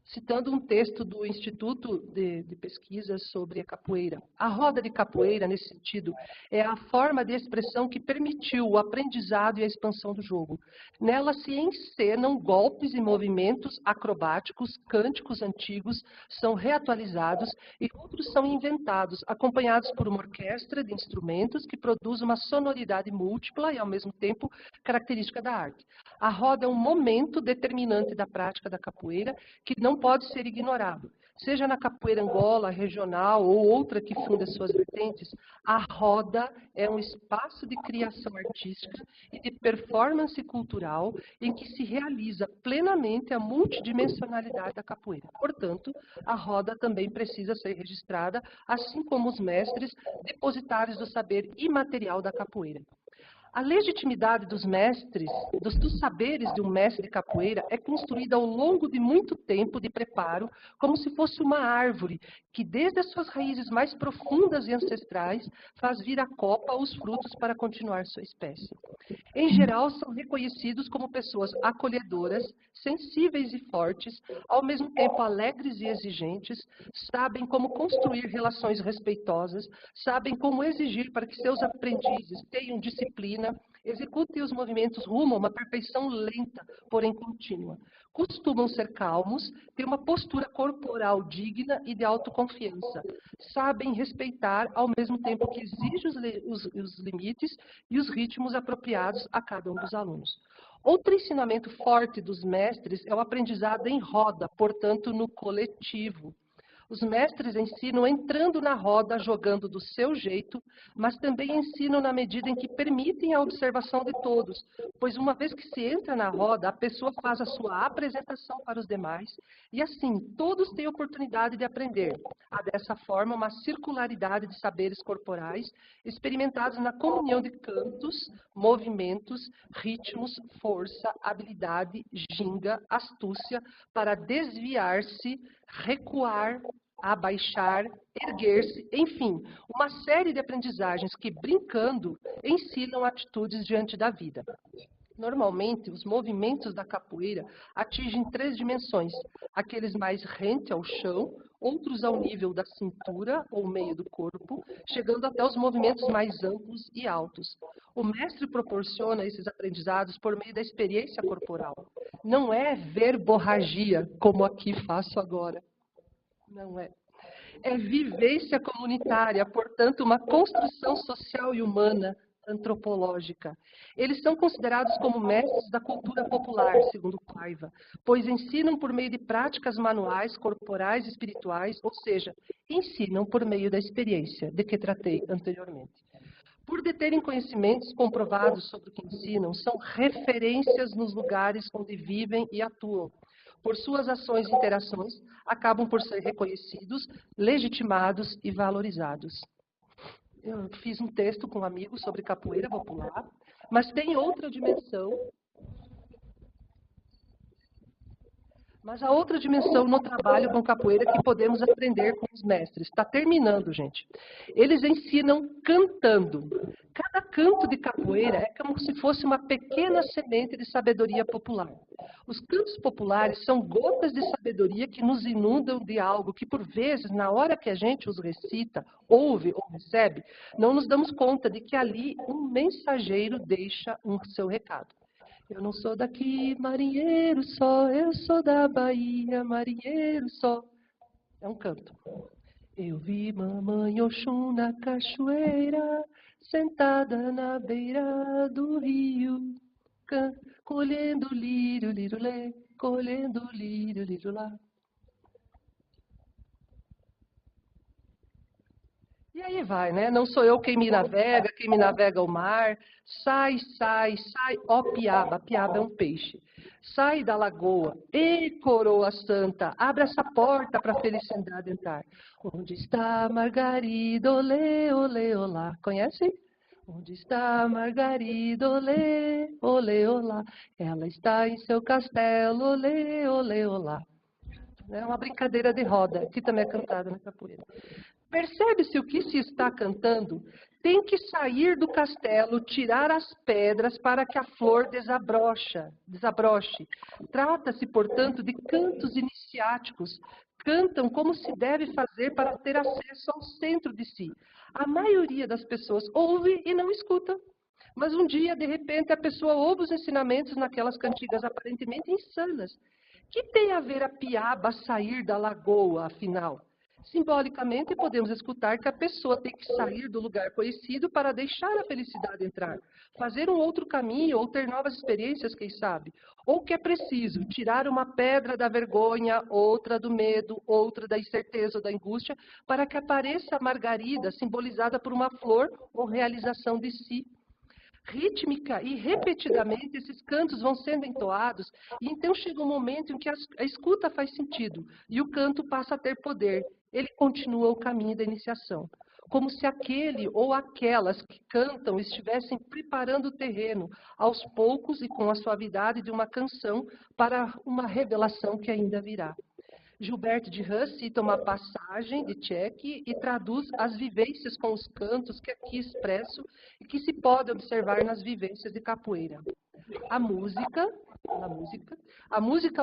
Citando um texto do Instituto de Pesquisas sobre a Capoeira. A roda de capoeira, nesse sentido, é a forma de expressão que permitiu o aprendizado e a expansão do jogo. Nela se encenam golpes e movimentos acrobáticos, cânticos antigos são reatualizados e outros são inventados, acompanhados por uma orquestra de instrumentos que produz uma sonoridade múltipla e, ao mesmo tempo, característica da arte. A roda é um momento determinante da prática da capoeira que não pode ser ignorado. Seja na capoeira Angola, regional ou outra que funda suas vertentes, a roda é um espaço de criação artística e de performance cultural em que se realiza plenamente a multidimensionalidade da capoeira. Portanto, a roda também precisa ser registrada, assim como os mestres, depositários do saber imaterial da capoeira. A legitimidade dos mestres, dos saberes de um mestre de capoeira é construída ao longo de muito tempo de preparo, como se fosse uma árvore, que desde as suas raízes mais profundas e ancestrais, faz vir à copa os frutos para continuar sua espécie. Em geral, são reconhecidos como pessoas acolhedoras, sensíveis e fortes, ao mesmo tempo alegres e exigentes, sabem como construir relações respeitosas, sabem como exigir para que seus aprendizes tenham disciplina, executem os movimentos rumo a uma perfeição lenta, porém contínua. Costumam ser calmos, têm uma postura corporal digna e de autoconfiança. Sabem respeitar, ao mesmo tempo que exigem os limites e os ritmos apropriados a cada um dos alunos. Outro ensinamento forte dos mestres é o aprendizado em roda, portanto, no coletivo. Os mestres ensinam entrando na roda, jogando do seu jeito, mas também ensinam na medida em que permitem a observação de todos, pois uma vez que se entra na roda, a pessoa faz a sua apresentação para os demais, e assim, todos têm oportunidade de aprender. Há dessa forma uma circularidade de saberes corporais, experimentados na comunhão de cantos, movimentos, ritmos, força, habilidade, ginga, astúcia, para desviar-se, recuar, abaixar, erguer-se, enfim, uma série de aprendizagens que, brincando, ensinam atitudes diante da vida. Normalmente, os movimentos da capoeira atingem 3 dimensões, aqueles mais rente ao chão, outros ao nível da cintura ou meio do corpo, chegando até os movimentos mais amplos e altos. O mestre proporciona esses aprendizados por meio da experiência corporal. Não é verborragia, como aqui faço agora. Não é. É vivência comunitária, portanto, uma construção social e humana antropológica. Eles são considerados como mestres da cultura popular, segundo Paiva, pois ensinam por meio de práticas manuais, corporais e espirituais, ou seja, ensinam por meio da experiência, de que tratei anteriormente. Por deterem conhecimentos comprovados sobre o que ensinam, são referências nos lugares onde vivem e atuam. Por suas ações e interações, acabam por ser reconhecidos, legitimados e valorizados. Eu fiz um texto com um amigo sobre capoeira popular, mas tem outra dimensão. Mas a outra dimensão no trabalho com capoeira que podemos aprender com os mestres. Está terminando, gente. Eles ensinam cantando. Cada canto de capoeira é como se fosse uma pequena semente de sabedoria popular. Os cantos populares são gotas de sabedoria que nos inundam de algo que, por vezes, na hora que a gente os recita, ouve ou recebe, não nos damos conta de que ali um mensageiro deixa seu recado. Eu não sou daqui, marinheiro só, eu sou da Bahia, marinheiro só. É um canto. Eu vi mamãe Oxum na cachoeira, sentada na beira do rio, colhendo lírio, lírio, lê, colhendo lírio, lírio, lá. E aí vai, né? Não sou eu quem me navega o mar. Sai, sai, sai, ó piaba, piaba é um peixe. Sai da lagoa, e coroa santa, abre essa porta para a felicidade entrar. Onde está Margarida, olê, olê, olá. Conhecem? Onde está Margarida, olê, olê, olá. Ela está em seu castelo, olê, olê, olá. É uma brincadeira de roda, que também é cantada na capoeira. Percebe-se o que se está cantando? Tem que sair do castelo, tirar as pedras para que a flor desabroche. Trata-se, portanto, de cantos iniciáticos. Cantam como se deve fazer para ter acesso ao centro de si. A maioria das pessoas ouve e não escuta. Mas um dia, de repente, a pessoa ouve os ensinamentos naquelas cantigas aparentemente insanas. Que tem a ver a piaba sair da lagoa, afinal? Simbolicamente, podemos escutar que a pessoa tem que sair do lugar conhecido para deixar a felicidade entrar, fazer um outro caminho ou ter novas experiências, quem sabe. Ou que é preciso tirar uma pedra da vergonha, outra do medo, outra da incerteza ou da angústia, para que apareça a margarida, simbolizada por uma flor ou realização de si. Rítmica e repetidamente esses cantos vão sendo entoados e então chega um momento em que a escuta faz sentido e o canto passa a ter poder. Ele continua o caminho da iniciação, como se aquele ou aquelas que cantam estivessem preparando o terreno aos poucos e com a suavidade de uma canção para uma revelação que ainda virá. Gilberto de Rus cita uma passagem de Tchek e traduz as vivências com os cantos que aqui expresso e que se pode observar nas vivências de capoeira. A música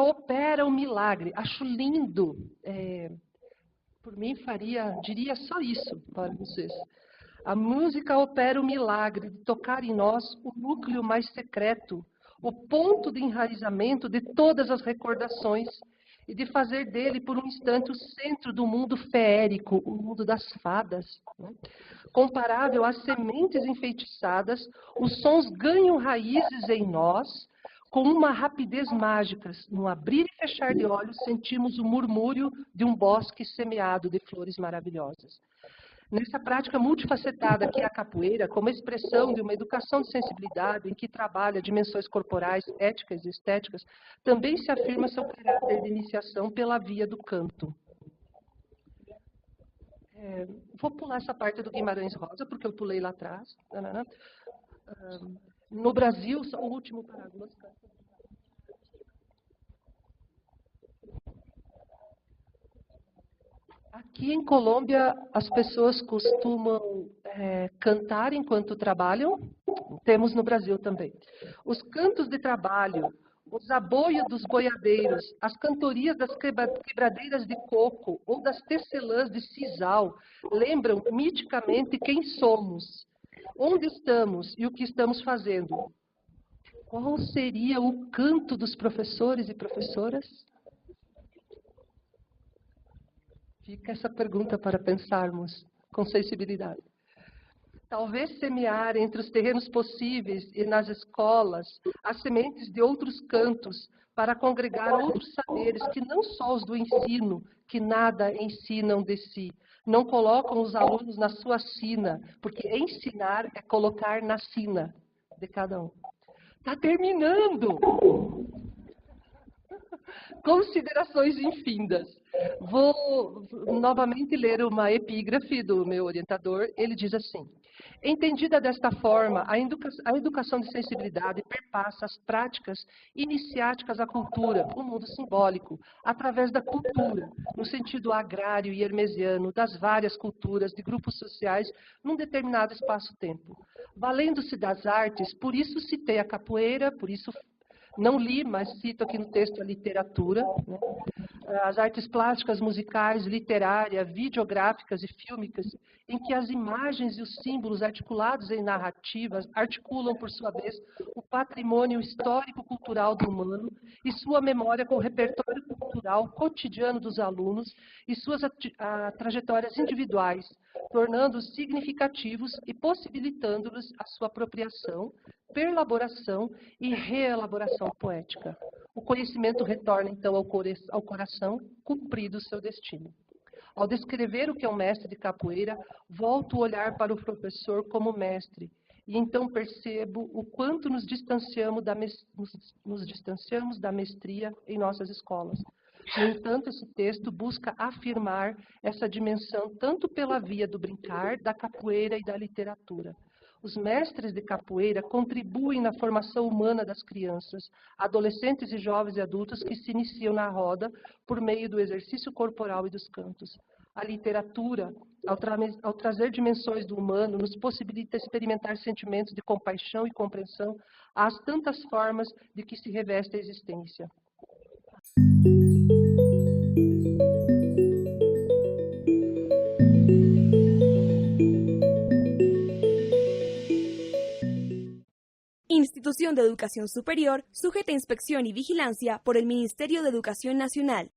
opera um milagre. Acho lindo. Por mim diria só isso para vocês. A música opera o milagre de tocar em nós o núcleo mais secreto, o ponto de enraizamento de todas as recordações, e de fazer dele, por um instante, o centro do mundo feérico, o mundo das fadas. Né? Comparável às sementes enfeitiçadas, os sons ganham raízes em nós, Com uma rapidez mágica, no abrir e fechar de olhos, sentimos o murmúrio de um bosque semeado de flores maravilhosas. Nessa prática multifacetada que é a capoeira, como expressão de uma educação de sensibilidade em que trabalha dimensões corporais, éticas e estéticas, também se afirma seu caráter de iniciação pela via do canto. Vou pular essa parte do Guimarães Rosa, porque eu pulei lá atrás. No Brasil, só o último parágrafo. Aqui em Colômbia, as pessoas costumam cantar enquanto trabalham. Temos no Brasil também. Os cantos de trabalho, os aboios dos boiadeiros, as cantorias das quebradeiras de coco ou das tecelãs de sisal lembram miticamente quem somos, onde estamos e o que estamos fazendo. Qual seria o canto dos professores e professoras? Fica essa pergunta para pensarmos com sensibilidade. Talvez semear entre os terrenos possíveis e nas escolas as sementes de outros cantos para congregar outros saberes que não só os do ensino, que nada ensinam de si, não colocam os alunos na sua sina, porque ensinar é colocar na sina de cada um. Está terminando! Considerações infindas. Vou novamente ler uma epígrafe do meu orientador. Ele diz assim: entendida desta forma, a educação de sensibilidade perpassa as práticas iniciáticas à cultura, o mundo simbólico, através da cultura, no sentido agrário e hermesiano, das várias culturas de grupos sociais num determinado espaço-tempo. Valendo-se das artes, por isso citei a capoeira, por isso não li, mas cito aqui no texto a literatura, né? As artes plásticas, musicais, literárias, videográficas e fílmicas, em que as imagens e os símbolos articulados em narrativas articulam, por sua vez, o patrimônio histórico-cultural do humano e sua memória com o repertório cultural cotidiano dos alunos e suas trajetórias individuais, tornando-os significativos e possibilitando-lhes a sua apropriação, perlaboração e reelaboração poética. O conhecimento retorna, então, ao coração, cumprido o seu destino. Ao descrever o que é um mestre de capoeira, volto o olhar para o professor como mestre, e então percebo o quanto nos distanciamos da mestria em nossas escolas. No entanto, esse texto busca afirmar essa dimensão tanto pela via do brincar, da capoeira e da literatura. Os mestres de capoeira contribuem na formação humana das crianças, adolescentes e jovens e adultos que se iniciam na roda por meio do exercício corporal e dos cantos. A literatura, ao trazer dimensões do humano, nos possibilita experimentar sentimentos de compaixão e compreensão às tantas formas de que se reveste a existência. Institución de Educación Superior, sujeta a inspección y vigilancia por el Ministerio de Educación Nacional.